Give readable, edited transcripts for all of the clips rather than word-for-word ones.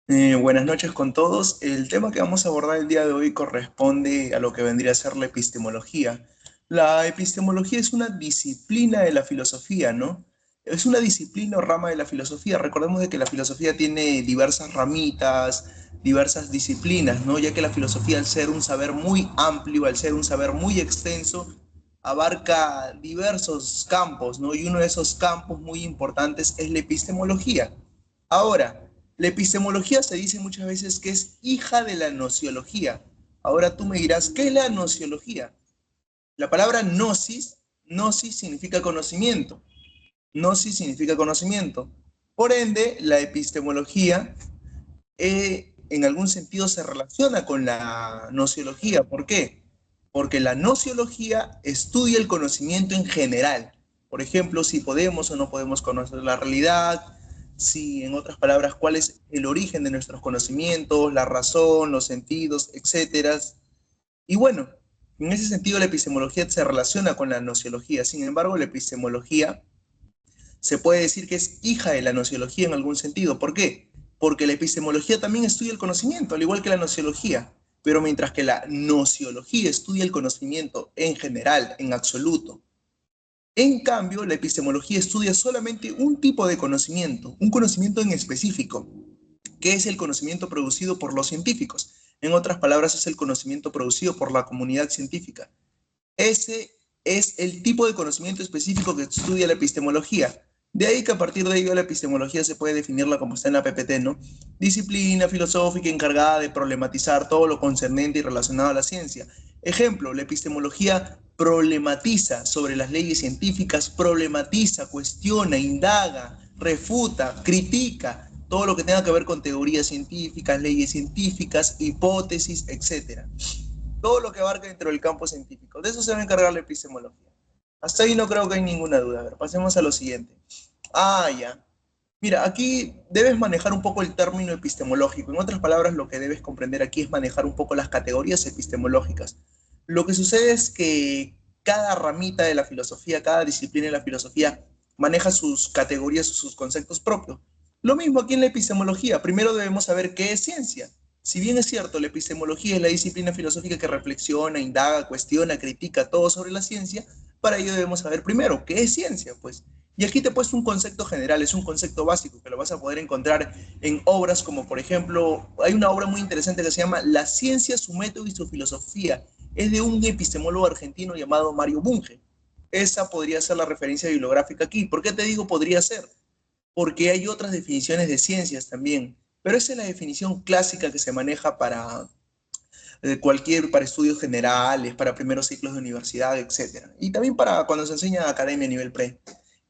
Buenas noches con todos. El tema que vamos a abordar el día de hoy corresponde a lo que vendría a ser la epistemología. La epistemología es una disciplina de la filosofía, ¿no? Es una disciplina o rama de la filosofía. Recordemos de que la filosofía tiene diversas ramitas, diversas disciplinas, ¿no? Ya que la filosofía, al ser un saber muy amplio, al ser un saber muy extenso, abarca diversos campos, ¿no? Y uno de esos campos muy importantes es la epistemología. Ahora, la epistemología se dice muchas veces que es hija de la nociología. Ahora tú me dirás, ¿qué es la nociología? La palabra gnosis significa conocimiento. Gnosis significa conocimiento. Por ende, la epistemología en algún sentido se relaciona con la nociología. ¿Por qué? Porque la nociología estudia el conocimiento en general. Por ejemplo, si podemos o no podemos conocer la realidad, si, en otras palabras, cuál es el origen de nuestros conocimientos, la razón, los sentidos, etcétera. Y bueno, en ese sentido la epistemología se relaciona con la nociología. Sin embargo, la epistemología se puede decir que es hija de la nociología en algún sentido. ¿Por qué? Porque la epistemología también estudia el conocimiento, al igual que la nociología. Pero mientras que la nociología estudia el conocimiento en general, en absoluto, en cambio, la epistemología estudia solamente un tipo de conocimiento, un conocimiento en específico, que es el conocimiento producido por los científicos. En otras palabras, es el conocimiento producido por la comunidad científica. Ese es el tipo de conocimiento específico que estudia la epistemología. De ahí que a partir de ello la epistemología se puede definirla como está en la PPT, ¿no? Disciplina filosófica encargada de problematizar todo lo concernente y relacionado a la ciencia. Ejemplo, la epistemología problematiza sobre las leyes científicas, problematiza, cuestiona, indaga, refuta, critica todo lo que tenga que ver con teorías científicas, leyes científicas, hipótesis, etcétera, todo lo que abarca dentro del campo científico. De eso se va a encargar la epistemología. Hasta ahí no creo que hay ninguna duda. A ver, pasemos a lo siguiente. Ya. Mira, aquí debes manejar un poco el término epistemológico. En otras palabras, lo que debes comprender aquí es manejar un poco las categorías epistemológicas. Lo que sucede es que cada ramita de la filosofía, cada disciplina de la filosofía maneja sus categorías, sus conceptos propios. Lo mismo aquí en la epistemología. Primero debemos saber qué es ciencia. Si bien es cierto, la epistemología es la disciplina filosófica que reflexiona, indaga, cuestiona, critica todo sobre la ciencia, para ello debemos saber primero qué es ciencia, pues. Y aquí te he puesto un concepto general, es un concepto básico que lo vas a poder encontrar en obras como, por ejemplo, hay una obra muy interesante que se llama La ciencia, su método y su filosofía. Es de un epistemólogo argentino llamado Mario Bunge. Esa podría ser la referencia bibliográfica aquí. ¿Por qué te digo podría ser? Porque hay otras definiciones de ciencias también, pero esa es la definición clásica que se maneja para para estudios generales, para primeros ciclos de universidad, etcétera. Y también para cuando se enseña academia a nivel pre.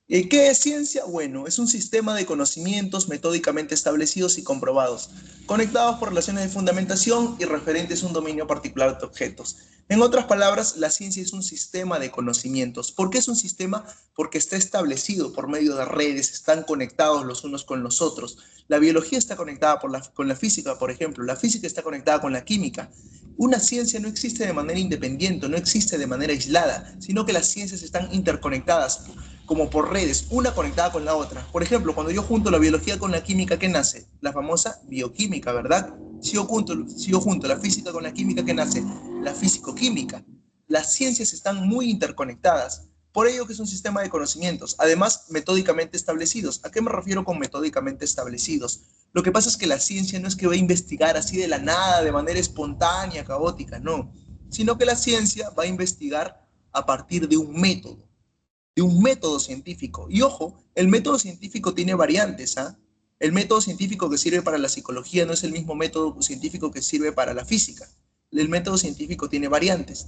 ¿Qué es ciencia? Bueno, es un sistema de conocimientos metódicamente establecidos y comprobados, conectados por relaciones de fundamentación y referentes a un dominio particular de objetos. En otras palabras, la ciencia es un sistema de conocimientos. ¿Por qué es un sistema? Porque está establecido por medio de redes, están conectados los unos con los otros. La biología está conectada con la física, por ejemplo. La física está conectada con la química. Una ciencia no existe de manera independiente, no existe de manera aislada, sino que las ciencias están interconectadas como por redes, una conectada con la otra. Por ejemplo, cuando yo junto la biología con la química, ¿qué nace? La famosa bioquímica, ¿verdad? Si yo junto la física con la química, ¿qué nace? La fisicoquímica. Las ciencias están muy interconectadas. Por ello que es un sistema de conocimientos, además metódicamente establecidos. ¿A qué me refiero con metódicamente establecidos? Lo que pasa es que la ciencia no es que va a investigar así de la nada, de manera espontánea, caótica, no, sino que la ciencia va a investigar a partir de un método científico. Y ojo, el método científico tiene variantes, ¿ah? El método científico que sirve para la psicología no es el mismo método científico que sirve para la física. El método científico tiene variantes,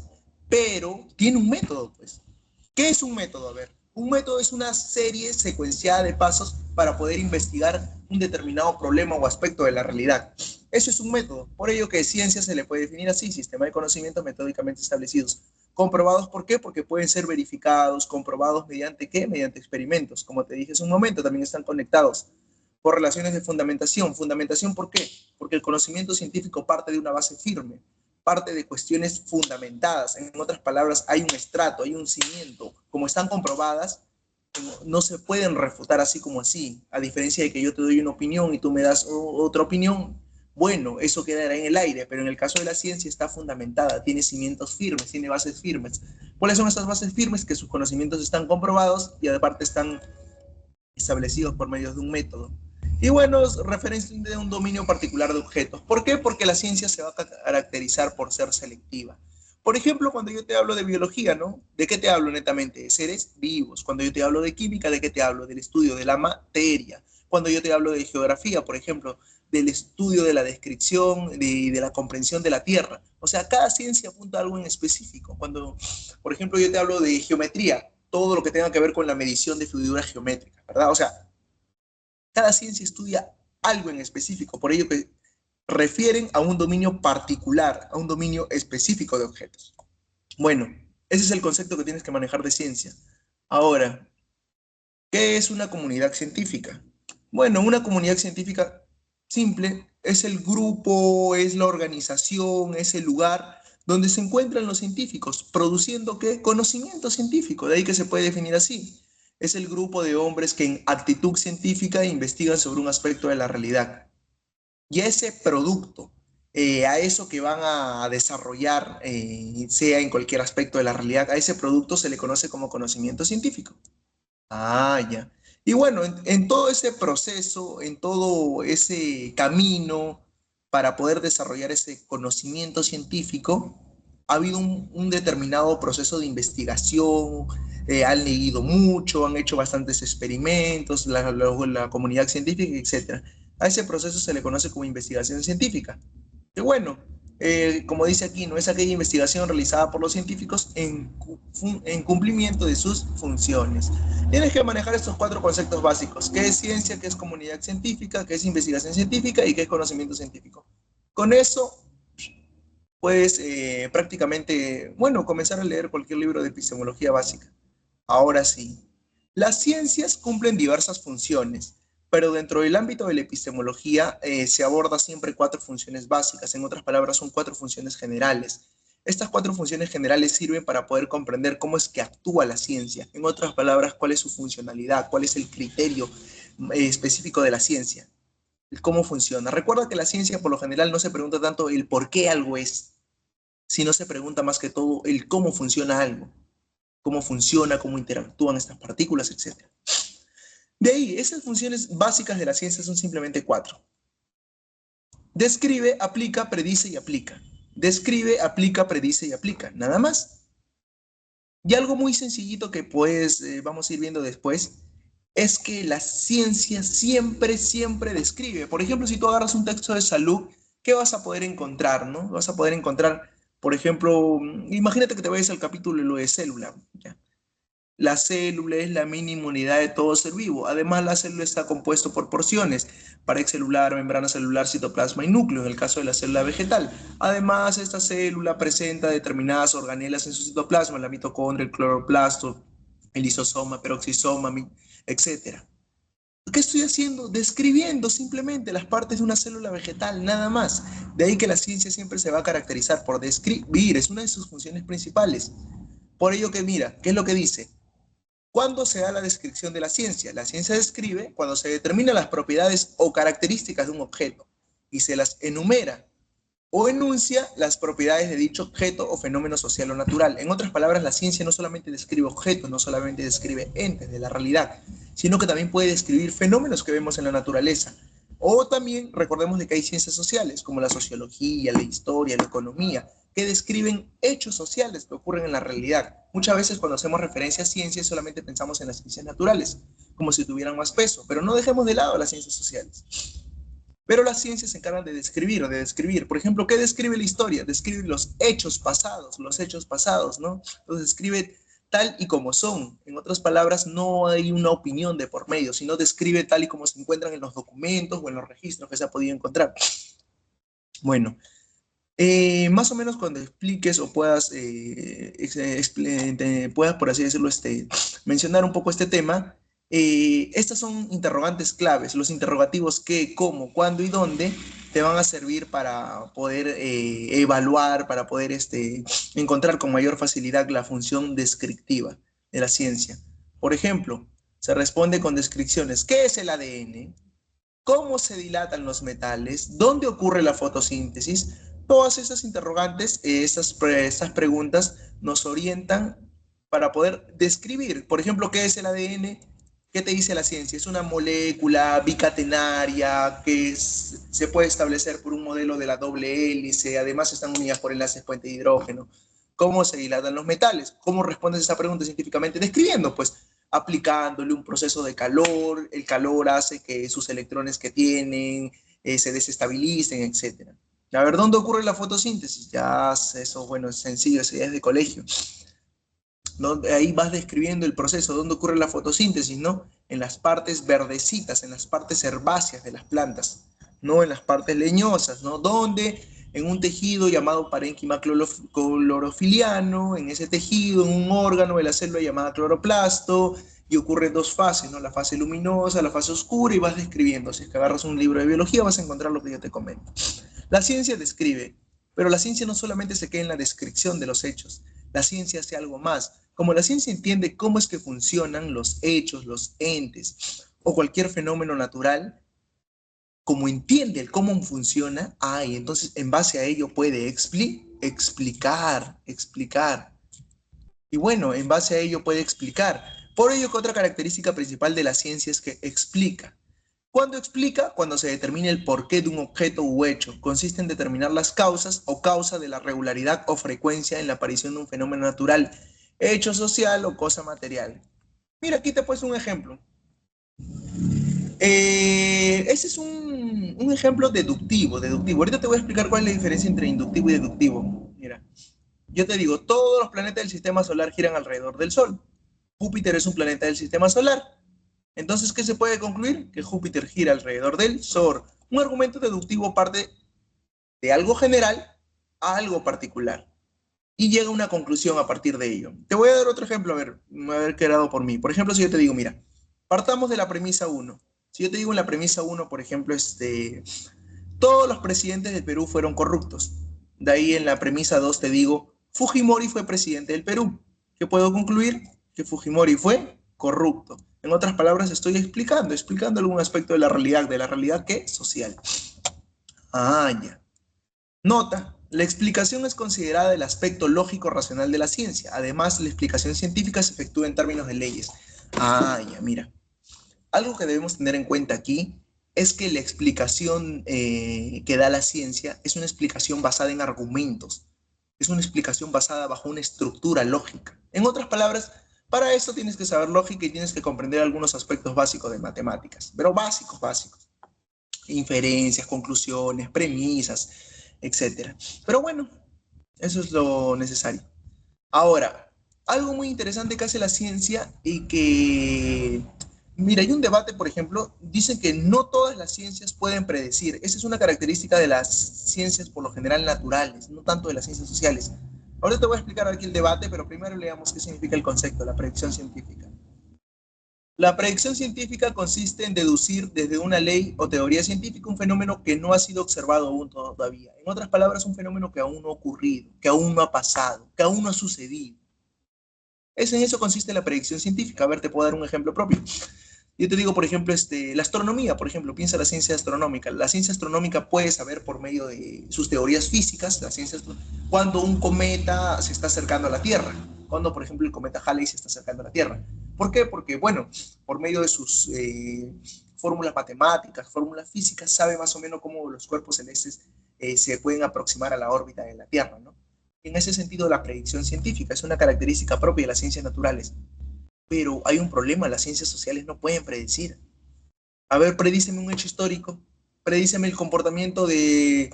pero tiene un método, pues. ¿Qué es un método? A ver, un método es una serie secuenciada de pasos para poder investigar un determinado problema o aspecto de la realidad. Eso es un método. Por ello que ciencia se le puede definir así, sistema de conocimientos metódicamente establecidos. ¿Comprobados por qué? Porque pueden ser verificados, comprobados mediante qué? Mediante experimentos. Como te dije hace un momento, también están conectados por relaciones de fundamentación. ¿Fundamentación por qué? Porque el conocimiento científico parte de una base firme, parte de cuestiones fundamentadas. En otras palabras, hay un estrato, hay un cimiento. Como están comprobadas, no se pueden refutar así como así, a diferencia de que yo te doy una opinión y tú me das otra opinión. Bueno, eso quedará en el aire, pero en el caso de la ciencia está fundamentada, tiene cimientos firmes, tiene bases firmes. ¿Cuáles son estas bases firmes? Que sus conocimientos están comprobados y aparte están establecidos por medio de un método. Y bueno, referencia de un dominio particular de objetos. ¿Por qué? Porque la ciencia se va a caracterizar por ser selectiva. Por ejemplo, cuando yo te hablo de biología, ¿no? ¿De qué te hablo netamente? De seres vivos. Cuando yo te hablo de química, ¿de qué te hablo? Del estudio de la materia. Cuando yo te hablo de geografía, por ejemplo, del estudio de la descripción y de la comprensión de la Tierra. O sea, cada ciencia apunta a algo en específico. Cuando, por ejemplo, yo te hablo de geometría, todo lo que tenga que ver con la medición de figuras geométricas, ¿verdad? O sea, cada ciencia estudia algo en específico, por ello que refieren a un dominio particular, a un dominio específico de objetos. Bueno, ese es el concepto que tienes que manejar de ciencia. Ahora, ¿qué es una comunidad científica? Bueno, una comunidad científica simple es el grupo, es la organización, es el lugar donde se encuentran los científicos, produciendo ¿qué? Conocimiento científico, de ahí que se puede definir así. Es el grupo de hombres que en actitud científica investigan sobre un aspecto de la realidad. Y a ese producto, a eso que van a desarrollar, sea en cualquier aspecto de la realidad, a ese producto se le conoce como conocimiento científico. Ah, ya. Y bueno, en todo ese proceso, en todo ese camino para poder desarrollar ese conocimiento científico, ha habido un determinado proceso de investigación, han leído mucho, han hecho bastantes experimentos, la comunidad científica, etcétera. A ese proceso se le conoce como investigación científica. Que bueno, como dice aquí, no es aquella investigación realizada por los científicos en cumplimiento de sus funciones. Tienes que manejar estos cuatro conceptos básicos: qué es ciencia, qué es comunidad científica, qué es investigación científica y qué es conocimiento científico. Con eso puedes prácticamente, bueno, comenzar a leer cualquier libro de epistemología básica. Ahora sí, las ciencias cumplen diversas funciones, pero dentro del ámbito de la epistemología se aborda siempre cuatro funciones básicas. En otras palabras, son cuatro funciones generales. Estas cuatro funciones generales sirven para poder comprender cómo es que actúa la ciencia. En otras palabras, cuál es su funcionalidad, cuál es el criterio específico de la ciencia, el cómo funciona. Recuerda que la ciencia por lo general no se pregunta tanto el por qué algo es, sino se pregunta más que todo el cómo funciona algo, cómo funciona, cómo interactúan estas partículas, etcétera. De ahí, esas funciones básicas de la ciencia son simplemente cuatro. Describe, aplica, predice y aplica. Describe, aplica, predice y aplica. Nada más. Y algo muy sencillito que pues vamos a ir viendo después es que la ciencia siempre, siempre describe. Por ejemplo, si tú agarras un texto de salud, ¿qué vas a poder encontrar, no? Vas a poder encontrar, por ejemplo, imagínate que te vayas al capítulo de célula, ¿ya? La célula es la mínima unidad de todo ser vivo. Además, la célula está compuesta por porciones: pared celular, membrana celular, citoplasma y núcleo, en el caso de la célula vegetal. Además, esta célula presenta determinadas organelas en su citoplasma: la mitocondria, el cloroplasto, el lisosoma, peroxisoma, etcétera. ¿Qué estoy haciendo? Describiendo simplemente las partes de una célula vegetal, nada más. De ahí que la ciencia siempre se va a caracterizar por describir, es una de sus funciones principales. Por ello que mira, ¿qué es lo que dice? ¿Cuándo se da la descripción de la ciencia? La ciencia describe cuando se determinan las propiedades o características de un objeto y se las enumera o enuncia las propiedades de dicho objeto o fenómeno social o natural. En otras palabras, la ciencia no solamente describe objetos, no solamente describe entes de la realidad, sino que también puede describir fenómenos que vemos en la naturaleza. O también recordemos de que hay ciencias sociales, como la sociología, la historia, la economía, que describen hechos sociales que ocurren en la realidad. Muchas veces cuando hacemos referencia a ciencias solamente pensamos en las ciencias naturales, como si tuvieran más peso, pero no dejemos de lado las ciencias sociales. Pero las ciencias se encargan de describir o de describir. Por ejemplo, ¿qué describe la historia? Describe los hechos pasados, ¿no? Los describe tal y como son. En otras palabras, no hay una opinión de por medio, sino describe tal y como se encuentran en los documentos o en los registros que se ha podido encontrar. Bueno, más o menos cuando expliques o puedas, puedas, por así decirlo, mencionar un poco este tema, estas son interrogantes claves. Los interrogativos qué, cómo, cuándo y dónde te van a servir para poder evaluar, para poder encontrar con mayor facilidad la función descriptiva de la ciencia. Por ejemplo, Se responde con descripciones. ¿Qué es el ADN? ¿Cómo se dilatan los metales? ¿Dónde ocurre la fotosíntesis? Todas esas interrogantes, estas preguntas nos orientan para poder describir, por ejemplo, qué es el ADN, qué te dice la ciencia. Es una molécula bicatenaria que se puede establecer por un modelo de la doble hélice, además están unidas por enlaces puente de hidrógeno. ¿Cómo se dilatan los metales? ¿Cómo respondes a esa pregunta científicamente? Describiendo, pues, aplicándole un proceso de calor, el calor hace que sus electrones que tienen se desestabilicen, etc. A ver, ¿dónde ocurre la fotosíntesis? Ya eso, bueno, es sencillo, eso ya es de colegio. ¿No? Ahí vas describiendo el proceso, dónde ocurre la fotosíntesis, ¿no? En las partes verdecitas, en las partes herbáceas de las plantas, no en las partes leñosas, ¿no? Donde en un tejido llamado parénquima clorofiliano, en ese tejido, en un órgano de la célula llamada cloroplasto, y ocurren dos fases, ¿no? La fase luminosa, la fase oscura, y vas describiendo. Si es que agarras un libro de biología, vas a encontrar lo que yo te comento. La ciencia describe, pero la ciencia no solamente se queda en la descripción de los hechos, la ciencia hace algo más. Como la ciencia entiende cómo es que funcionan los hechos, los entes o cualquier fenómeno natural, como entiende el cómo funciona, y entonces en base a ello puede explicar. Y bueno, en base a ello puede explicar. Por ello que otra característica principal de la ciencia es que explica. ¿Cuándo explica? Cuando se determina el porqué de un objeto u hecho. Consiste en determinar las causas o causa de la regularidad o frecuencia en la aparición de un fenómeno natural, hecho social o cosa material. Mira, aquí te he puesto un ejemplo. Ese es un ejemplo deductivo. Ahorita te voy a explicar cuál es la diferencia entre inductivo y deductivo. Mira, yo te digo, todos los planetas del sistema solar giran alrededor del Sol. Júpiter es un planeta del sistema solar. Entonces, ¿qué se puede concluir? Que Júpiter gira alrededor del Sol. Un argumento deductivo parte de algo general a algo particular y llega a una conclusión a partir de ello. Te voy a dar otro ejemplo, a ver qué he dado por mí. Por ejemplo, si yo te digo, mira, partamos de la premisa uno. Si yo te digo en la premisa uno, por ejemplo, todos los presidentes del Perú fueron corruptos. De ahí en la premisa 2 te digo, Fujimori fue presidente del Perú. ¿Qué puedo concluir? Que Fujimori fue corrupto. En otras palabras, estoy explicando algún aspecto de la realidad que social. Ya. Nota, la explicación es considerada el aspecto lógico racional de la ciencia. Además, la explicación científica se efectúa en términos de leyes. Ya, mira. Algo que debemos tener en cuenta aquí es que la explicación que da la ciencia es una explicación basada en argumentos, es una explicación basada bajo una estructura lógica. En otras palabras, para esto tienes que saber lógica y tienes que comprender algunos aspectos básicos de matemáticas, pero básicos. Inferencias, conclusiones, premisas, etcétera. Pero bueno, eso es lo necesario. Ahora, algo muy interesante que hace la ciencia y que, mira, hay un debate, por ejemplo, dicen que no todas las ciencias pueden predecir. Esa es una característica de las ciencias por lo general naturales, no tanto de las ciencias sociales. Ahora te voy a explicar aquí el debate, pero primero leamos qué significa el concepto, la predicción científica. La predicción científica consiste en deducir desde una ley o teoría científica un fenómeno que no ha sido observado aún todavía. En otras palabras, un fenómeno que aún no ha ocurrido, que aún no ha pasado, que aún no ha sucedido. En eso consiste la predicción científica. A ver, te puedo dar un ejemplo propio. Yo te digo, por ejemplo, la astronomía, por ejemplo, piensa la ciencia astronómica. La ciencia astronómica puede saber por medio de sus teorías físicas, cuando un cometa se está acercando a la Tierra, cuando, por ejemplo, el cometa Halley se está acercando a la Tierra. ¿Por qué? Porque, bueno, por medio de sus fórmulas matemáticas, fórmulas físicas, sabe más o menos cómo los cuerpos celestes se pueden aproximar a la órbita de la Tierra, ¿no? En ese sentido, la predicción científica es una característica propia de las ciencias naturales. Pero hay un problema, las ciencias sociales no pueden predecir. A ver, predíceme un hecho histórico, predíceme el comportamiento del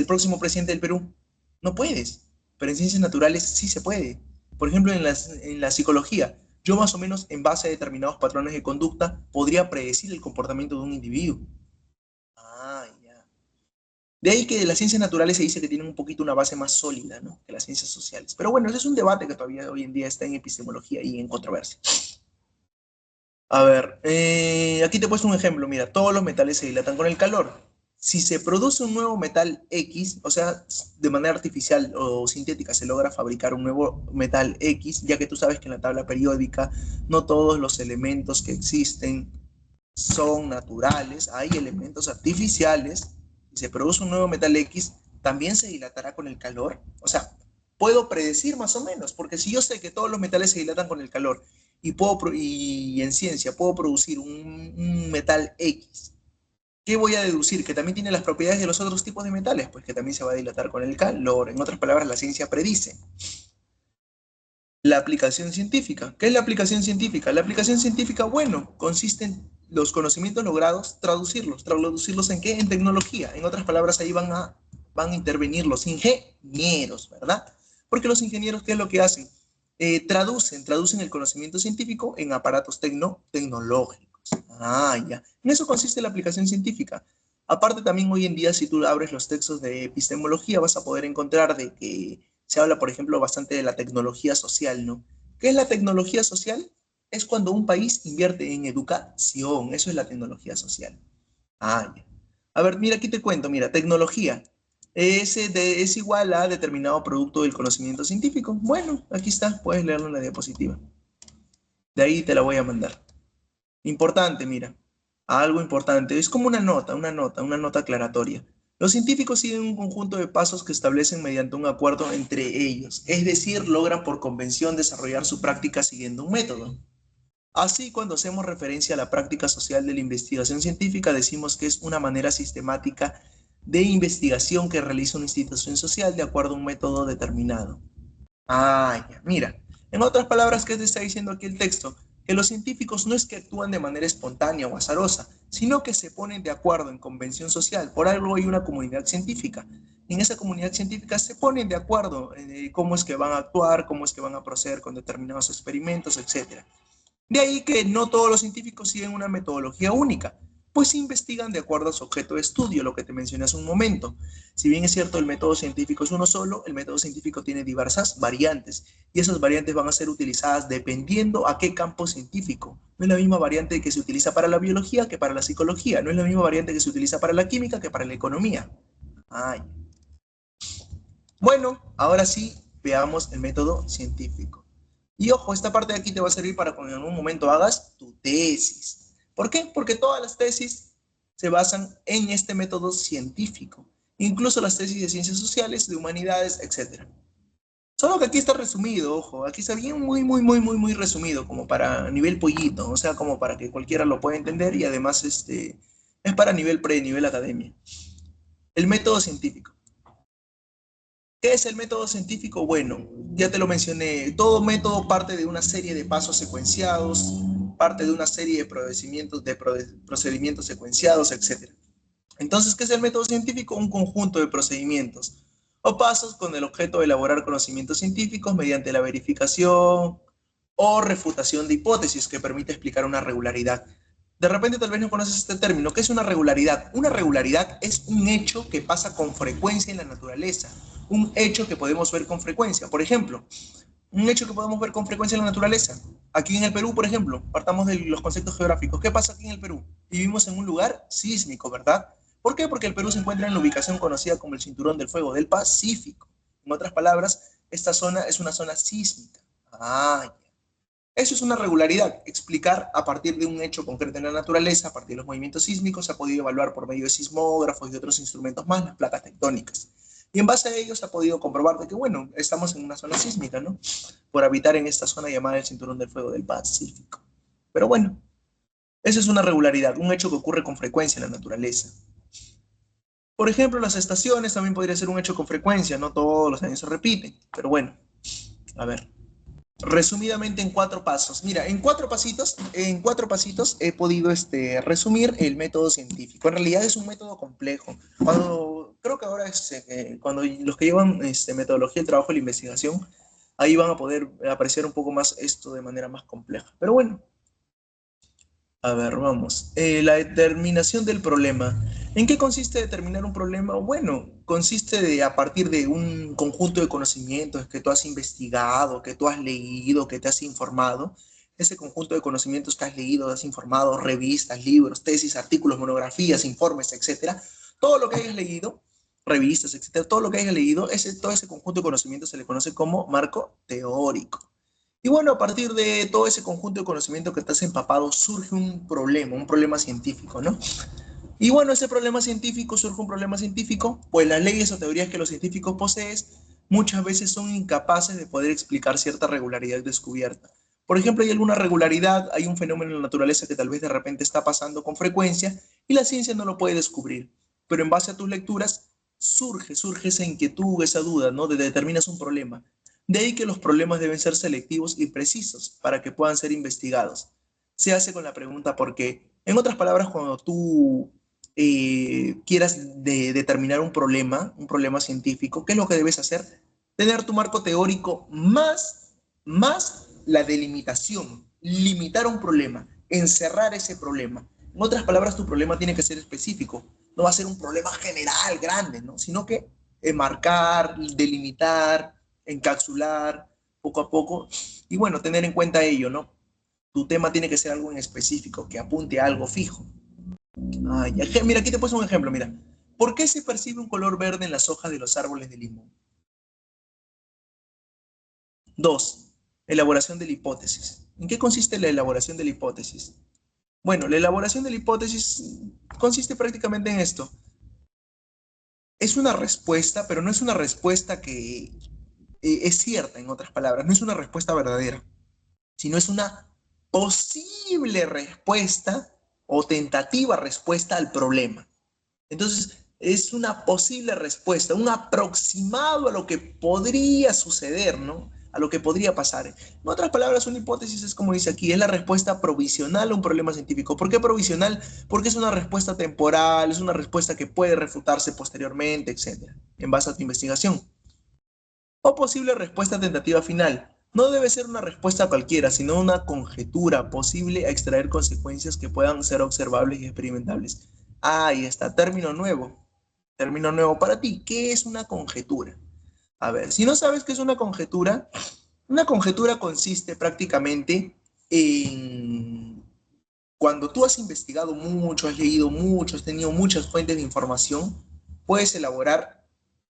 próximo presidente del Perú. No puedes, pero en ciencias naturales sí se puede. Por ejemplo, en la psicología, yo más o menos en base a determinados patrones de conducta podría predecir el comportamiento de un individuo. Ya. De ahí que las ciencias naturales se dice que tienen un poquito una base más sólida, ¿no?, que las ciencias sociales. Pero bueno, ese es un debate que todavía hoy en día está en epistemología y en controversia. A ver, aquí te he puesto un ejemplo. Mira, todos los metales se dilatan con el calor. Si se produce un nuevo metal X, o sea, de manera artificial o sintética se logra fabricar un nuevo metal X, ya que tú sabes que en la tabla periódica no todos los elementos que existen son naturales, hay elementos artificiales, y se produce un nuevo metal X, también se dilatará con el calor. O sea, puedo predecir más o menos, porque si yo sé que todos los metales se dilatan con el calor y en ciencia puedo producir un metal X, ¿qué voy a deducir? Que también tiene las propiedades de los otros tipos de metales, pues que también se va a dilatar con el calor. En otras palabras, la ciencia predice. La aplicación científica. ¿Qué es la aplicación científica? La aplicación científica, bueno, consiste en los conocimientos logrados, traducirlos. ¿Traducirlos en qué? En tecnología. En otras palabras, ahí van a intervenir los ingenieros, ¿verdad? Porque los ingenieros, ¿qué es lo que hacen? Traducen el conocimiento científico en aparatos tecnológicos. Ah, ya. En eso consiste la aplicación científica. Aparte, también hoy en día, si tú abres los textos de epistemología, vas a poder encontrar de que se habla, por ejemplo, bastante de la tecnología social, ¿no? ¿Qué es la tecnología social? Es cuando un país invierte en educación. Eso es la tecnología social. Ah, ya. A ver, mira, aquí te cuento, mira, tecnología es igual a determinado producto del conocimiento científico. Bueno, aquí está, puedes leerlo en la diapositiva. De ahí te la voy a mandar. Importante, mira, algo importante. Es como una nota aclaratoria. Los científicos siguen un conjunto de pasos que establecen mediante un acuerdo entre ellos, es decir, logran por convención desarrollar su práctica siguiendo un método. Así, cuando hacemos referencia a la práctica social de la investigación científica, decimos que es una manera sistemática de investigación que realiza una institución social de acuerdo a un método determinado. Ah, ya, mira. En otras palabras, ¿qué te está diciendo aquí el texto? Que los científicos no es que actúan de manera espontánea o azarosa, sino que se ponen de acuerdo en convención social. Por algo hay una comunidad científica. En esa comunidad científica se ponen de acuerdo en cómo es que van a actuar, cómo es que van a proceder con determinados experimentos, etcétera. De ahí que no todos los científicos siguen una metodología única, pues investigan de acuerdo a su objeto de estudio, lo que te mencioné hace un momento. Si bien es cierto el método científico es uno solo, el método científico tiene diversas variantes y esas variantes van a ser utilizadas dependiendo a qué campo científico. No es la misma variante que se utiliza para la biología que para la psicología, no es la misma variante que se utiliza para la química que para la economía. Ay. Bueno, ahora sí, veamos el método científico. Y ojo, esta parte de aquí te va a servir para cuando en algún momento hagas tu tesis. ¿Por qué? Porque todas las tesis se basan en este método científico, incluso las tesis de ciencias sociales, de humanidades, etcétera. Solo que aquí está resumido, ojo, aquí está bien muy resumido, como para nivel pollito, o sea, como para que cualquiera lo pueda entender y además es para nivel pre, nivel academia. El método científico. ¿Qué es el método científico? Bueno, ya te lo mencioné, todo método parte de una serie de pasos secuenciados, parte de una serie procedimientos secuenciados, etc. Entonces, ¿qué es el método científico? Un conjunto de procedimientos o pasos con el objeto de elaborar conocimientos científicos mediante la verificación o refutación de hipótesis que permite explicar una regularidad. De repente tal vez no conoces este término. ¿Qué es una regularidad? Una regularidad es un hecho que pasa con frecuencia en la naturaleza, un hecho que podemos ver con frecuencia. Por ejemplo, un hecho que podemos ver con frecuencia en la naturaleza. Aquí en el Perú, por ejemplo, partamos de los conceptos geográficos. ¿Qué pasa aquí en el Perú? Vivimos en un lugar sísmico, ¿verdad? ¿Por qué? Porque el Perú se encuentra en la ubicación conocida como el Cinturón del Fuego del Pacífico. En otras palabras, esta zona es una zona sísmica. Ah, eso es una regularidad, explicar a partir de un hecho concreto en la naturaleza, a partir de los movimientos sísmicos, se ha podido evaluar por medio de sismógrafos y otros instrumentos más las placas tectónicas. Y en base a ello se ha podido comprobar de que, bueno, estamos en una zona sísmica, ¿no? Por habitar en esta zona llamada el Cinturón del Fuego del Pacífico. Pero bueno, eso es una regularidad, un hecho que ocurre con frecuencia en la naturaleza. Por ejemplo, las estaciones también podría ser un hecho con frecuencia, no todos los años se repiten, pero bueno, a ver. Resumidamente en 4 pasos. Mira, en cuatro pasitos he podido resumir el método científico. En realidad es un método complejo. Creo que ahora cuando los que llevan metodología, el trabajo y la investigación, ahí van a poder apreciar un poco más esto de manera más compleja. Pero bueno, a ver, vamos. La determinación del problema. ¿En qué consiste determinar un problema? Bueno, consiste a partir de un conjunto de conocimientos que tú has investigado, que tú has leído, que te has informado. Ese conjunto de conocimientos que has leído, has informado, revistas, libros, tesis, artículos, monografías, informes, etcétera. Todo lo que hayas leído, revistas, etcétera, todo lo que hayas leído, todo ese conjunto de conocimientos se le conoce como marco teórico. Y bueno, a partir de todo ese conjunto de conocimiento que estás empapado, surge un problema científico, ¿no? Y bueno, ese problema científico, surge un problema científico, pues las leyes o teorías que los científicos poseen muchas veces son incapaces de poder explicar cierta regularidad descubierta. Por ejemplo, hay alguna regularidad, hay un fenómeno en la naturaleza que tal vez de repente está pasando con frecuencia y la ciencia no lo puede descubrir. Pero en base a tus lecturas surge esa inquietud, esa duda, ¿no? Determinas un problema. De ahí que los problemas deben ser selectivos y precisos para que puedan ser investigados. Se hace con la pregunta ¿por qué? En otras palabras, cuando tú quieras determinar un problema científico, ¿qué es lo que debes hacer? Tener tu marco teórico más la delimitación, limitar un problema, encerrar ese problema. En otras palabras, tu problema tiene que ser específico, no va a ser un problema general, grande, ¿no? Sino que marcar, delimitar, encapsular, poco a poco, y bueno, tener en cuenta ello, ¿no? Tu tema tiene que ser algo en específico, que apunte a algo fijo. Ay, mira, aquí te puse un ejemplo, mira. ¿Por qué se percibe un color verde en las hojas de los árboles de limón? Dos, elaboración de la hipótesis. ¿En qué consiste la elaboración de la hipótesis? Bueno, la elaboración de la hipótesis consiste prácticamente en esto. Es una respuesta, pero no es una respuesta que es cierta, en otras palabras, no es una respuesta verdadera, sino es una posible respuesta o tentativa respuesta al problema. Entonces, es una posible respuesta, un aproximado a lo que podría suceder, ¿no? A lo que podría pasar. En otras palabras, una hipótesis es como dice aquí, es la respuesta provisional a un problema científico. ¿Por qué provisional? Porque es una respuesta temporal, es una respuesta que puede refutarse posteriormente, etcétera, en base a tu investigación. O posible respuesta tentativa final. No debe ser una respuesta cualquiera, sino una conjetura posible a extraer consecuencias que puedan ser observables y experimentables. Ahí está, término nuevo. Término nuevo para ti. ¿Qué es una conjetura? A ver, si no sabes qué es una conjetura consiste prácticamente en cuando tú has investigado mucho, has leído mucho, has tenido muchas fuentes de información, puedes elaborar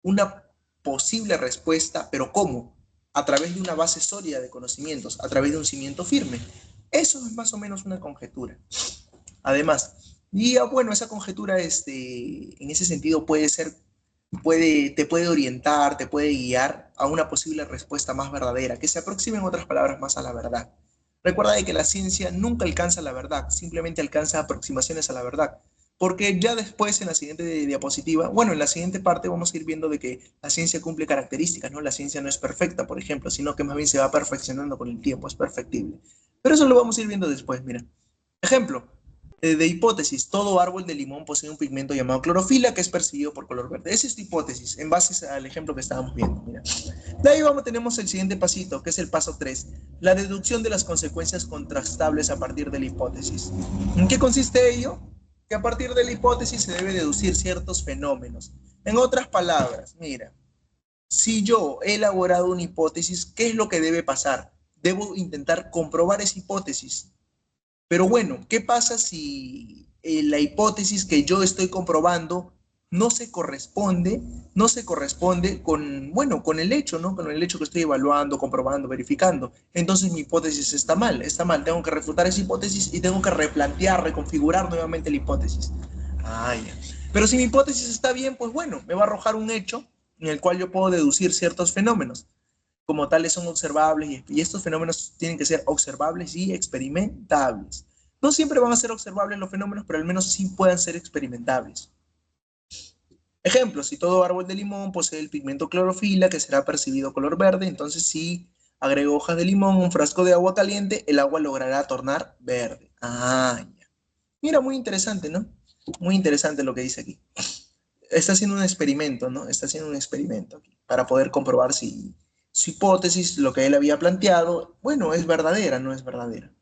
una posible respuesta, pero ¿cómo? A través de una base sólida de conocimientos, a través de un cimiento firme. Eso es más o menos una conjetura. Además, y bueno, esa conjetura en ese sentido puede ser, te puede orientar, te puede guiar a una posible respuesta más verdadera, que se aproxime en otras palabras más a la verdad. Recuerda de que la ciencia nunca alcanza la verdad, simplemente alcanza aproximaciones a la verdad. Porque ya después en la siguiente diapositiva, bueno, en la siguiente parte vamos a ir viendo de que la ciencia cumple características, ¿no? La ciencia no es perfecta, por ejemplo, sino que más bien se va perfeccionando con el tiempo, es perfectible. Pero eso lo vamos a ir viendo después, mira. Ejemplo, de hipótesis, todo árbol de limón posee un pigmento llamado clorofila que es percibido por color verde. Esa es hipótesis, en base al ejemplo que estábamos viendo. Mira. De ahí tenemos el siguiente pasito, que es el paso 3, la deducción de las consecuencias contrastables a partir de la hipótesis. ¿En qué consiste ello? Que a partir de la hipótesis se debe deducir ciertos fenómenos. En otras palabras, mira, si yo he elaborado una hipótesis, ¿qué es lo que debe pasar? Debo intentar comprobar esa hipótesis. Pero bueno, ¿qué pasa si la hipótesis que yo estoy comprobando no se corresponde con, bueno, con el hecho, ¿no? Con el hecho que estoy evaluando, comprobando, verificando. Entonces mi hipótesis está mal. Tengo que refutar esa hipótesis y tengo que replantear, reconfigurar nuevamente la hipótesis. Ah, ya. Pero si mi hipótesis está bien, pues bueno, me va a arrojar un hecho en el cual yo puedo deducir ciertos fenómenos como tales son observables y estos fenómenos tienen que ser observables y experimentables. No siempre van a ser observables los fenómenos, pero al menos sí pueden ser experimentables. Ejemplo, si todo árbol de limón posee el pigmento clorofila que será percibido color verde, entonces si agrego hojas de limón a un frasco de agua caliente, el agua logrará tornar verde. Ah, ya. Mira, muy interesante, ¿no? Muy interesante lo que dice aquí. Está haciendo un experimento, ¿no? Está haciendo un experimento aquí para poder comprobar si su hipótesis, lo que él había planteado, bueno, es verdadera, no es verdadera.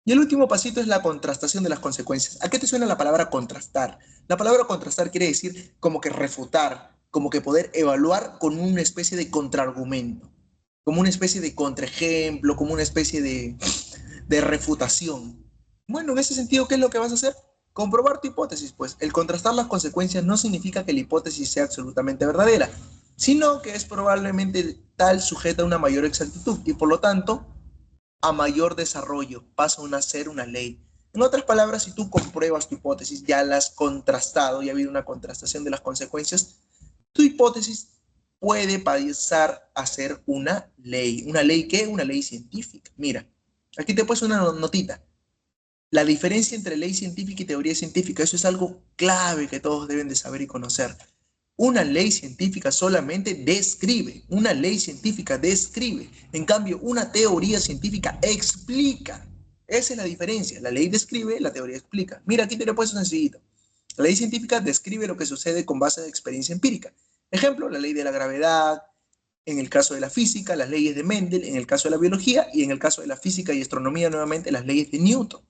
Y el último pasito es la contrastación de las consecuencias. ¿A qué te suena la palabra contrastar? La palabra contrastar quiere decir como que refutar, como que poder evaluar con una especie de contraargumento, como una especie de contraejemplo, como una especie de refutación. Bueno, en ese sentido, ¿qué es lo que vas a hacer? Comprobar tu hipótesis, pues el contrastar las consecuencias no significa que la hipótesis sea absolutamente verdadera, sino que es probablemente tal sujeta a una mayor exactitud y por lo tanto a mayor desarrollo, pasa a ser una ley. En otras palabras, si tú compruebas tu hipótesis, ya la has contrastado, ya ha habido una contrastación de las consecuencias, tu hipótesis puede pasar a ser una ley. ¿Una ley qué? Una ley científica. Mira, aquí te he puesto una notita. La diferencia entre ley científica y teoría científica, eso es algo clave que todos deben de saber y conocer. Una ley científica solamente describe, una ley científica describe. En cambio, una teoría científica explica. Esa es la diferencia. La ley describe, la teoría explica. Mira, aquí te lo he puesto sencillito. La ley científica describe lo que sucede con base de experiencia empírica. Ejemplo, la ley de la gravedad, en el caso de la física, las leyes de Mendel, en el caso de la biología, y en el caso de la física y astronomía, nuevamente, las leyes de Newton.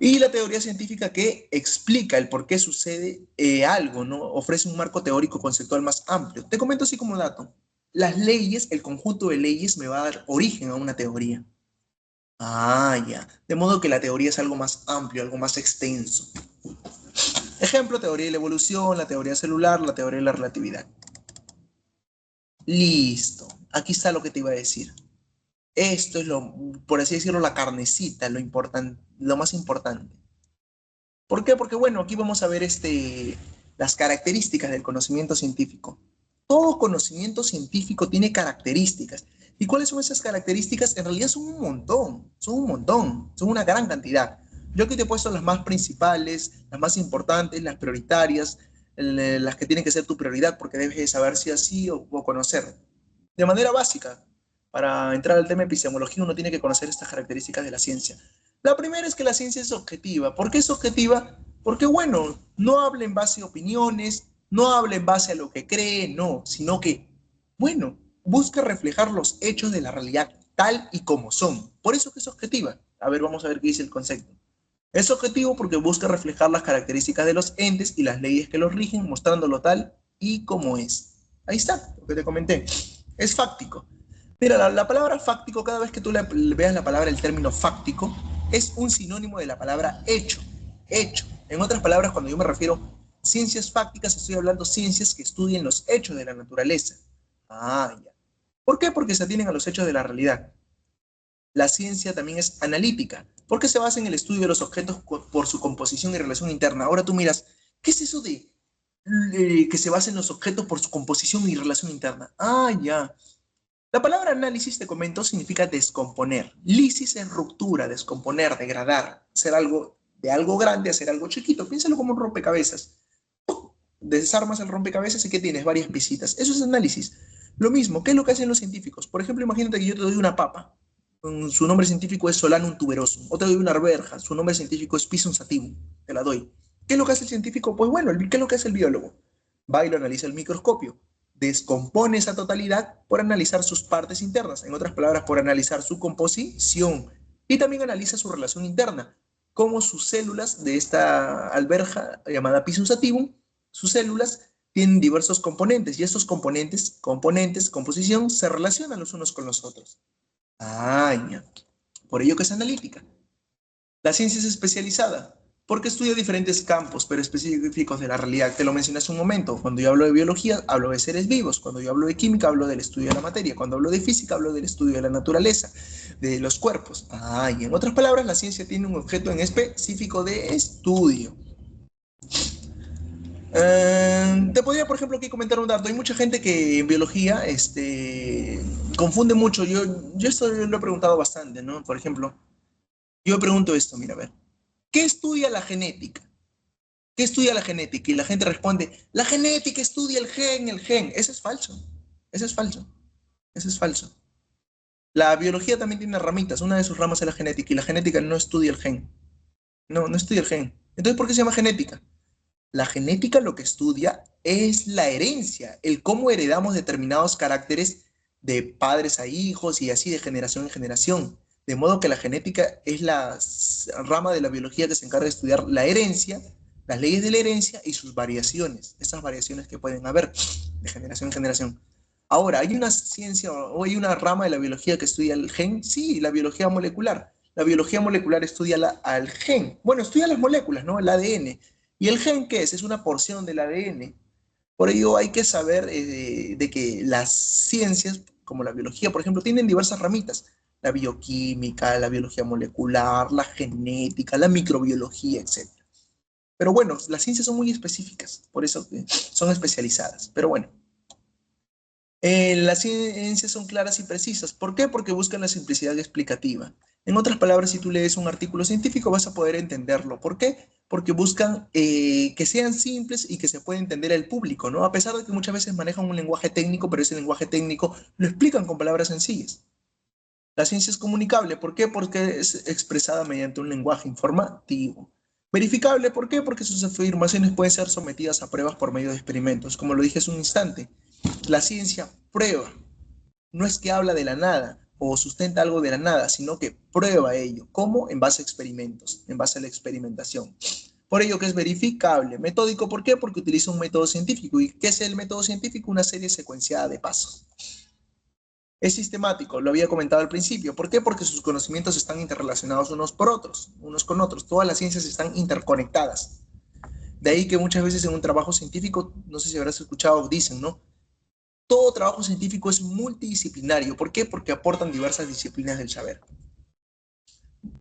Y la teoría científica que explica el por qué sucede algo, ¿no? Ofrece un marco teórico conceptual más amplio. Te comento así como dato. Las leyes, el conjunto de leyes me va a dar origen a una teoría. Ah, ya. De modo que la teoría es algo más amplio, algo más extenso. Ejemplo, teoría de la evolución, la teoría celular, la teoría de la relatividad. Listo. Aquí está lo que te iba a decir. Esto es lo, por así decirlo, la carnecita, lo más importante. ¿Por qué? Porque bueno, aquí vamos a ver las características del conocimiento científico. Todo conocimiento científico tiene características. ¿Y cuáles son esas características? En realidad son una gran cantidad. Yo aquí te he puesto las más principales, las más importantes, las prioritarias, las que tienen que ser tu prioridad porque debes saber si así o conocer. De manera básica, para entrar al tema de epistemología, uno tiene que conocer estas características de la ciencia. La primera es que la ciencia es objetiva. ¿Por qué es objetiva? Porque, bueno, no habla en base a opiniones, no habla en base a lo que cree, no, sino que, bueno, busca reflejar los hechos de la realidad tal y como son. Por eso que es objetiva. A ver, vamos a ver qué dice el concepto. Es objetivo porque busca reflejar las características de los entes y las leyes que los rigen, mostrándolo tal y como es. Ahí está, lo que te comenté. Es fáctico. Mira, la palabra fáctico, cada vez que tú veas la palabra, el término fáctico, es un sinónimo de la palabra hecho. Hecho. En otras palabras, cuando yo me refiero a ciencias fácticas, estoy hablando de ciencias que estudian los hechos de la naturaleza. Ah, ya. ¿Por qué? Porque se atienen a los hechos de la realidad. La ciencia también es analítica, porque se basa en el estudio de los objetos por su composición y relación interna. Ahora tú miras, ¿qué es eso de que se basa en los objetos por su composición y relación interna? Ah, ya. La palabra análisis, te comento, significa descomponer. Lisis es ruptura, descomponer, degradar, hacer algo de algo grande, hacer algo chiquito. Piénsalo como un rompecabezas. Desarmas el rompecabezas y ¿qué tienes? Varias piecitas. Eso es análisis. Lo mismo, ¿qué es lo que hacen los científicos? Por ejemplo, imagínate que yo te doy una papa. Su nombre científico es Solanum tuberosum. O te doy una arveja. Su nombre científico es Pisum sativum. Te la doy. ¿Qué es lo que hace el científico? Pues bueno, ¿qué es lo que hace el biólogo? Va y lo analiza el microscopio. Descompone esa totalidad por analizar sus partes internas. En otras palabras, por analizar su composición. Y también analiza su relación interna. Cómo sus células de esta alberja llamada Pisum sativum, sus células tienen diversos componentes y estos componentes, composición, se relacionan los unos con los otros. Ah, ya. Por ello que es analítica. La ciencia es especializada porque estudia diferentes campos, pero específicos de la realidad. Te lo mencioné hace un momento. Cuando yo hablo de biología, hablo de seres vivos. Cuando yo hablo de química, hablo del estudio de la materia. Cuando hablo de física, hablo del estudio de la naturaleza, de los cuerpos. Ah, y en otras palabras, la ciencia tiene un objeto en específico de estudio. Te podría, por ejemplo, aquí comentar un dato. Hay mucha gente que en biología confunde mucho. Yo esto lo he preguntado bastante, ¿no? Por ejemplo, yo pregunto esto, mira, a ver. ¿Qué estudia la genética? ¿Qué estudia la genética? Y la gente responde, la genética estudia el gen, el gen. Eso es falso. Eso es falso. Eso es falso. La biología también tiene ramitas. Una de sus ramas es la genética y la genética no estudia el gen. No, no estudia el gen. Entonces, ¿por qué se llama genética? La genética lo que estudia es la herencia, el cómo heredamos determinados caracteres de padres a hijos y así de generación en generación. De modo que la genética es la rama de la biología que se encarga de estudiar la herencia, las leyes de la herencia y sus variaciones, esas variaciones que pueden haber de generación en generación. Ahora, ¿hay una ciencia o hay una rama de la biología que estudia el gen? Sí, la biología molecular. La biología molecular estudia al gen. Bueno, estudia las moléculas, ¿no? El ADN. ¿Y el gen qué es? Es una porción del ADN. Por ello hay que saber de que las ciencias, como la biología, por ejemplo, tienen diversas ramitas. La bioquímica, la biología molecular, la genética, la microbiología, etc. Pero bueno, las ciencias son muy específicas, por eso son especializadas. Pero bueno, las ciencias son claras y precisas. ¿Por qué? Porque buscan la simplicidad explicativa. En otras palabras, si tú lees un artículo científico vas a poder entenderlo. ¿Por qué? Porque buscan que sean simples y que se pueda entender al público, ¿no? A pesar de que muchas veces manejan un lenguaje técnico, pero ese lenguaje técnico lo explican con palabras sencillas. La ciencia es comunicable. ¿Por qué? Porque es expresada mediante un lenguaje informativo. Verificable, ¿por qué? Porque sus afirmaciones pueden ser sometidas a pruebas por medio de experimentos. Como lo dije hace un instante, la ciencia prueba, no es que habla de la nada o sustenta algo de la nada, sino que prueba ello. ¿Cómo? En base a experimentos, en base a la experimentación. Por ello que es verificable. Metódico, ¿por qué? Porque utiliza un método científico. ¿Y qué es el método científico? Una serie secuenciada de pasos. Es sistemático, lo había comentado al principio. ¿Por qué? Porque sus conocimientos están interrelacionados unos por otros, unos con otros. Todas las ciencias están interconectadas. De ahí que muchas veces en un trabajo científico, no sé si habrás escuchado, dicen, ¿no? Todo trabajo científico es multidisciplinario. ¿Por qué? Porque aportan diversas disciplinas del saber.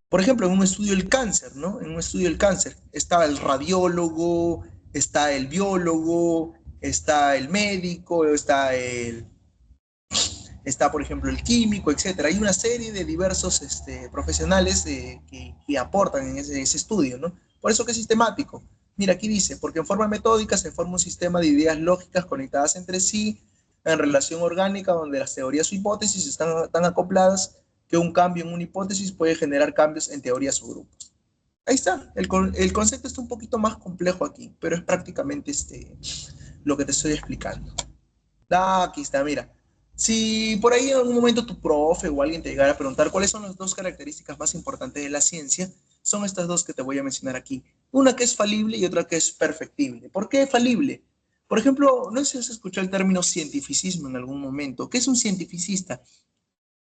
Por ejemplo, en un estudio del cáncer, ¿no? En un estudio del cáncer está el radiólogo, está el biólogo, está el médico, está, por ejemplo, el químico, etcétera. Hay una serie de diversos profesionales que aportan en ese estudio, ¿no? Por eso que es sistemático. Mira, aquí dice, porque en forma metódica se forma un sistema de ideas lógicas conectadas entre sí en relación orgánica donde las teorías o hipótesis están tan acopladas que un cambio en una hipótesis puede generar cambios en teorías o grupos. Ahí está, el concepto está un poquito más complejo aquí, pero es prácticamente lo que te estoy explicando. Ah, aquí está, mira. Si por ahí en algún momento tu profe o alguien te llegara a preguntar cuáles son las dos características más importantes de la ciencia, son estas dos que te voy a mencionar aquí. Una que es falible y otra que es perfectible. ¿Por qué falible? Por ejemplo, no sé si has escuchado el término cientificismo en algún momento. ¿Qué es un cientificista?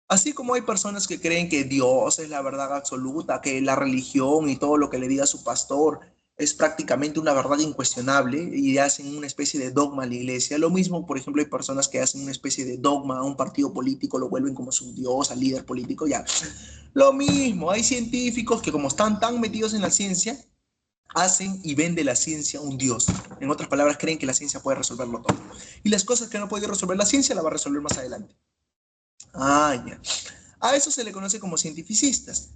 Así como hay personas que creen que Dios es la verdad absoluta, que la religión y todo lo que le diga su pastor es prácticamente una verdad incuestionable y hacen una especie de dogma a la iglesia. Lo mismo, por ejemplo, hay personas que hacen una especie de dogma a un partido político, lo vuelven como su Dios, al líder político, ya. Lo mismo, hay científicos que como están tan metidos en la ciencia, hacen y ven de la ciencia un Dios. En otras palabras, creen que la ciencia puede resolverlo todo. Y las cosas que no puede resolver la ciencia, la va a resolver más adelante. Ah, ya. A eso se le conoce como cientificistas.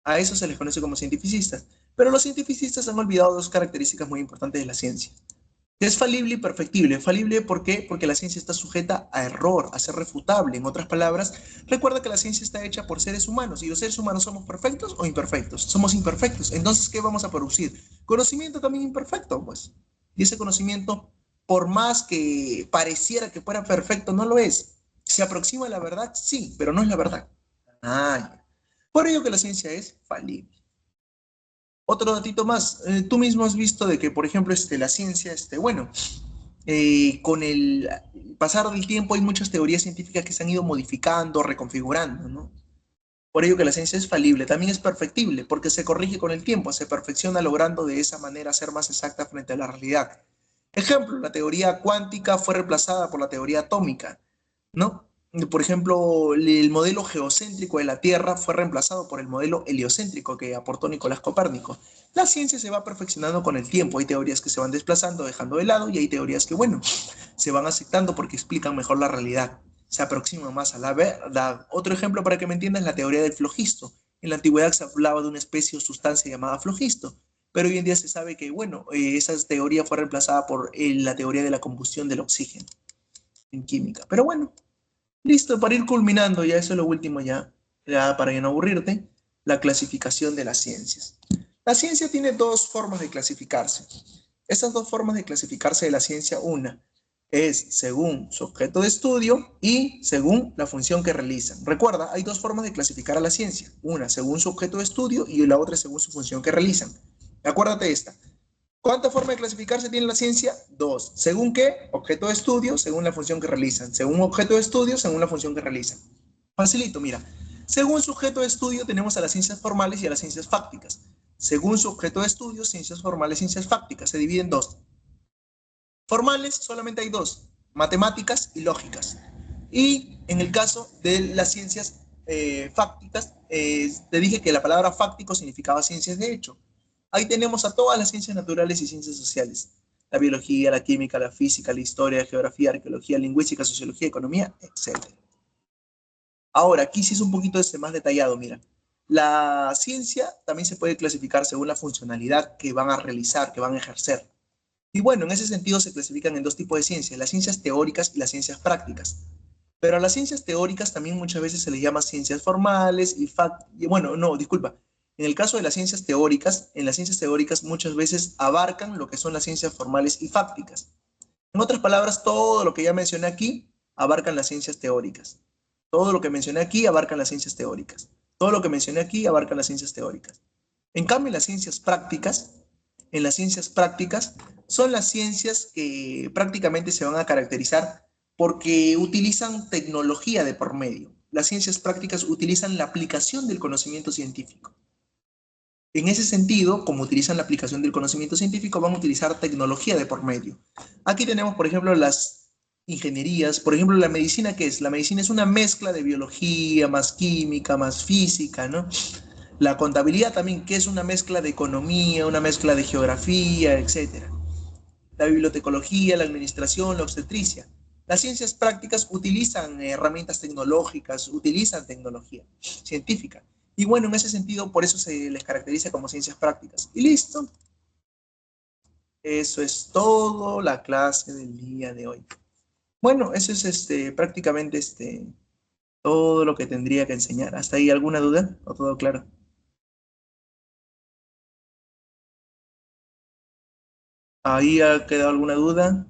A eso se les conoce como cientificistas. Pero los cientificistas han olvidado dos características muy importantes de la ciencia. Es falible y perfectible. Falible, ¿por qué? Porque la ciencia está sujeta a error, a ser refutable. En otras palabras, recuerda que la ciencia está hecha por seres humanos. ¿Y los seres humanos somos perfectos o imperfectos? Somos imperfectos. Entonces, ¿qué vamos a producir? Conocimiento también imperfecto, pues. Y ese conocimiento, por más que pareciera que fuera perfecto, no lo es. ¿Se aproxima a la verdad? Sí, pero no es la verdad. Ah, ya. Por ello que la ciencia es falible. Otro datito más, tú mismo has visto de que, por ejemplo, la ciencia, bueno, con el pasar del tiempo hay muchas teorías científicas que se han ido modificando, reconfigurando, ¿no? Por ello que la ciencia es falible, también es perfectible, porque se corrige con el tiempo, se perfecciona logrando de esa manera ser más exacta frente a la realidad. Ejemplo, la teoría cuántica fue reemplazada por la teoría atómica, ¿no? Por ejemplo, el modelo geocéntrico de la Tierra fue reemplazado por el modelo heliocéntrico que aportó Nicolás Copérnico. La ciencia se va perfeccionando con el tiempo. Hay teorías que se van desplazando, dejando de lado, y hay teorías que, bueno, se van aceptando porque explican mejor la realidad, se aproximan más a la verdad. Otro ejemplo para que me entiendas es la teoría del flogisto. En la antigüedad se hablaba de una especie o sustancia llamada flogisto, pero hoy en día se sabe que, bueno, esa teoría fue reemplazada por la teoría de la combustión del oxígeno en química. Pero bueno, listo, para ir culminando, ya eso es lo último ya para no aburrirte, la clasificación de las ciencias. La ciencia tiene dos formas de clasificarse. Estas dos formas de clasificarse de la ciencia, una es según su objeto de estudio y según la función que realizan. Recuerda, hay dos formas de clasificar a la ciencia. Una según su objeto de estudio y la otra según su función que realizan. Acuérdate de esta. ¿Cuántas formas de clasificarse tiene la ciencia? Dos. ¿Según qué? Objeto de estudio, según la función que realizan. Según objeto de estudio, según la función que realizan. Facilito, mira. Según su objeto de estudio tenemos a las ciencias formales y a las ciencias fácticas. Según su objeto de estudio, ciencias formales, ciencias fácticas, se dividen en dos. Formales solamente hay dos, matemáticas y lógicas. Y en el caso de las ciencias fácticas, te dije que la palabra fáctico significaba ciencias de hecho. Ahí tenemos a todas las ciencias naturales y ciencias sociales. La biología, la química, la física, la historia, la geografía, arqueología, lingüística, sociología, economía, etc. Ahora, aquí sí es un poquito más detallado, mira. La ciencia también se puede clasificar según la funcionalidad que van a realizar, que van a ejercer. Y bueno, en ese sentido se clasifican en dos tipos de ciencias, las ciencias teóricas y las ciencias prácticas. Pero a las ciencias teóricas también muchas veces se les llama ciencias formales y bueno, no, disculpa. En el caso de las ciencias teóricas, en las ciencias teóricas muchas veces abarcan lo que son las ciencias formales y fácticas. En otras palabras, todo lo que ya mencioné aquí abarcan las ciencias teóricas. Todo lo que mencioné aquí abarcan las ciencias teóricas. Todo lo que mencioné aquí abarcan las ciencias teóricas. En cambio, en las ciencias prácticas son las ciencias que prácticamente se van a caracterizar porque utilizan tecnología de por medio. Las ciencias prácticas utilizan la aplicación del conocimiento científico. En ese sentido, como utilizan la aplicación del conocimiento científico, van a utilizar tecnología de por medio. Aquí tenemos, por ejemplo, las ingenierías. Por ejemplo, la medicina, ¿qué es? La medicina es una mezcla de biología, más química, más física, ¿no? La contabilidad también, que es una mezcla de economía, una mezcla de geografía, etcétera. La bibliotecología, la administración, la obstetricia. Las ciencias prácticas utilizan herramientas tecnológicas, utilizan tecnología científica. Y bueno, en ese sentido, por eso se les caracteriza como ciencias prácticas. Y listo. Eso es todo la clase del día de hoy. Bueno, eso es prácticamente todo lo que tendría que enseñar. ¿Hasta ahí alguna duda? ¿O todo claro? ¿Ahí ha quedado alguna duda?